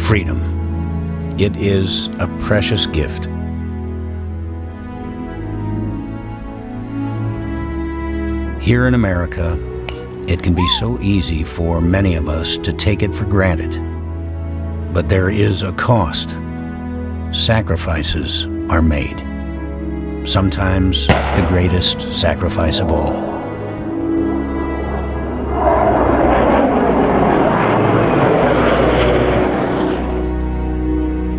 freedom. It is a precious gift. Here in America, it can be so easy for many of us to take it for granted. But there is a cost. Sacrifices are made. Sometimes the greatest sacrifice of all.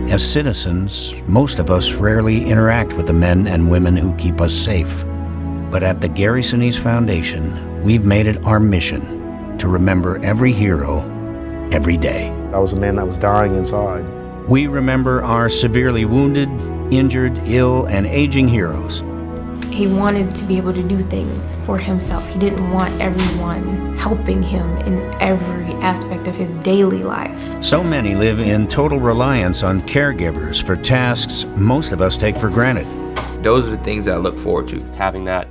As citizens, most of us rarely interact with the men and women who keep us safe. But at the Gary Sinise Foundation, we've made it our mission to remember every hero every day. I was a man that was dying inside. We remember our severely wounded, injured, ill, and aging heroes. He wanted to be able to do things for himself. He didn't want everyone helping him in every aspect of his daily life. So many live in total reliance on caregivers for tasks most of us take for granted. Those are the things that I look forward to. Having that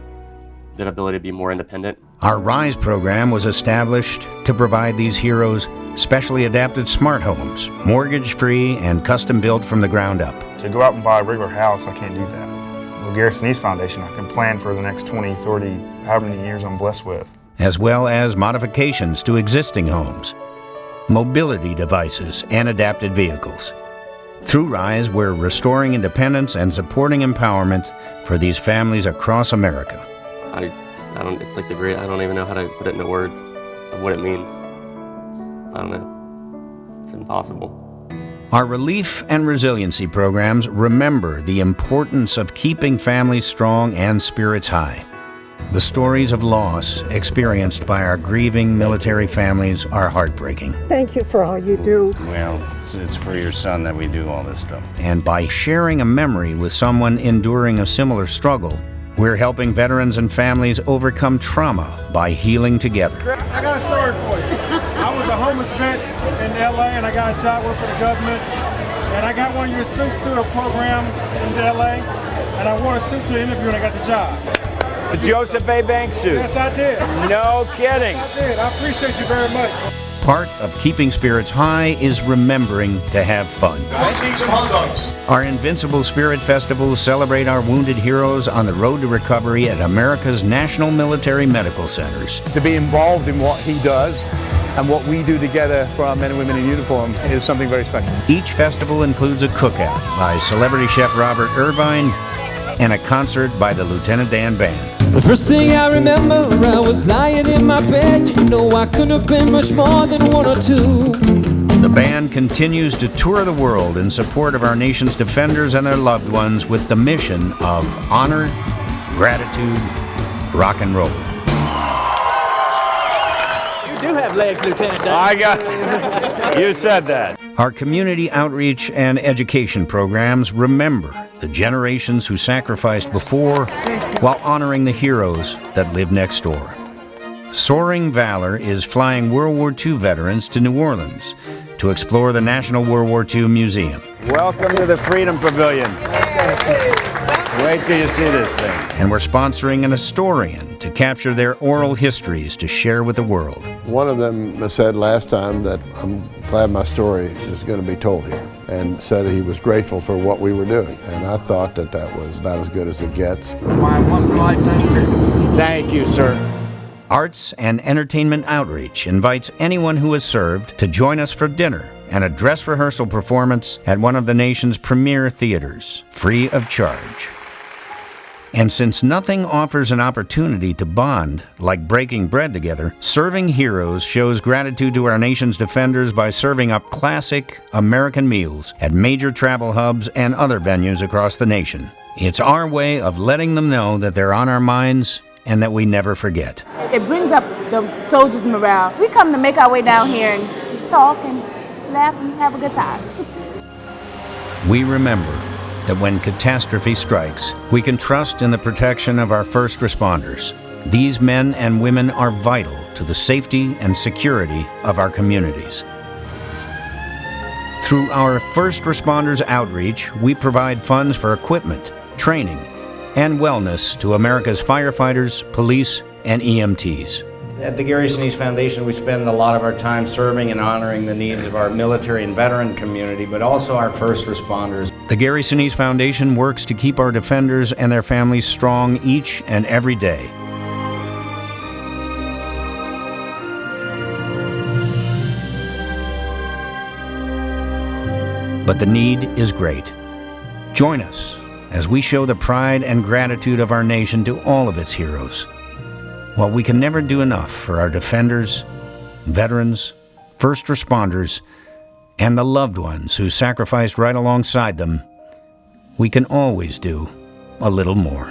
ability to be more independent. Our RISE program was established to provide these heroes specially adapted smart homes, mortgage-free and custom-built from the ground up. To go out and buy a regular house, I can't do that. With Gary Sinise Foundation, I can plan for the next 20, 30, however many years I'm blessed with. As well as modifications to existing homes, mobility devices, and adapted vehicles. Through RISE, we're restoring independence and supporting empowerment for these families across America. I don't even know how to put it into words of what it means. I don't know. It's impossible. Our relief and resiliency programs remember the importance of keeping families strong and spirits high. The stories of loss experienced by our grieving military families are heartbreaking. Thank you for all you do. Well, it's for your son that we do all this stuff. And by sharing a memory with someone enduring a similar struggle, we're helping veterans and families overcome trauma by healing together. I got a story for you. I was a homeless vet in LA and I got a job working for the government. And I got one of your suits through the program in LA. And I wore a suit to the interview and I got the job. The Joseph A. Banks suit? Yes, I did. No kidding. Yes, I did. I appreciate you very much. Part of keeping spirits high is remembering to have fun. Let's eat some hot dogs. Our Invincible Spirit Festivals celebrate our wounded heroes on the road to recovery at America's National Military Medical Centers. To be involved in what he does and what we do together for our men and women in uniform is something very special. Each festival includes a cookout by celebrity chef Robert Irvine and a concert by the Lieutenant Dan Band. The first thing I remember, I was lying in my bed. You know, I couldn't have been much more than one or two. The band continues to tour the world in support of our nation's defenders and their loved ones with the mission of honor, gratitude, rock and roll. You do have legs, Lieutenant Dan. I got you said that. Our community outreach and education programs remember the generations who sacrificed before while honoring the heroes that live next door. Soaring Valor is flying World War II veterans to New Orleans to explore the National World War II Museum. Welcome to the Freedom Pavilion. Wait till you see this thing. And we're sponsoring an historian to capture their oral histories to share with the world. One of them said last time that I'm glad my story is going to be told here, and said he was grateful for what we were doing. And I thought that that was about as good as it gets. My once-in-a-lifetime treatment. Thank you, sir. Arts and Entertainment Outreach invites anyone who has served to join us for dinner and a dress rehearsal performance at one of the nation's premier theaters, free of charge. And since nothing offers an opportunity to bond like breaking bread together, Serving Heroes shows gratitude to our nation's defenders by serving up classic American meals at major travel hubs and other venues across the nation. It's our way of letting them know that they're on our minds and that we never forget. It brings up the soldiers' morale. We come to make our way down here and talk and laugh and have a good time. We remember that when catastrophe strikes, we can trust in the protection of our first responders. These men and women are vital to the safety and security of our communities. Through our First Responders Outreach, we provide funds for equipment, training, and wellness to America's firefighters, police, and EMTs. At the Gary Sinise Foundation, we spend a lot of our time serving and honoring the needs of our military and veteran community, but also our first responders. The Gary Sinise Foundation works to keep our defenders and their families strong each and every day. But the need is great. Join us as we show the pride and gratitude of our nation to all of its heroes. While we can never do enough for our defenders, veterans, first responders, and the loved ones who sacrificed right alongside them, we can always do a little more.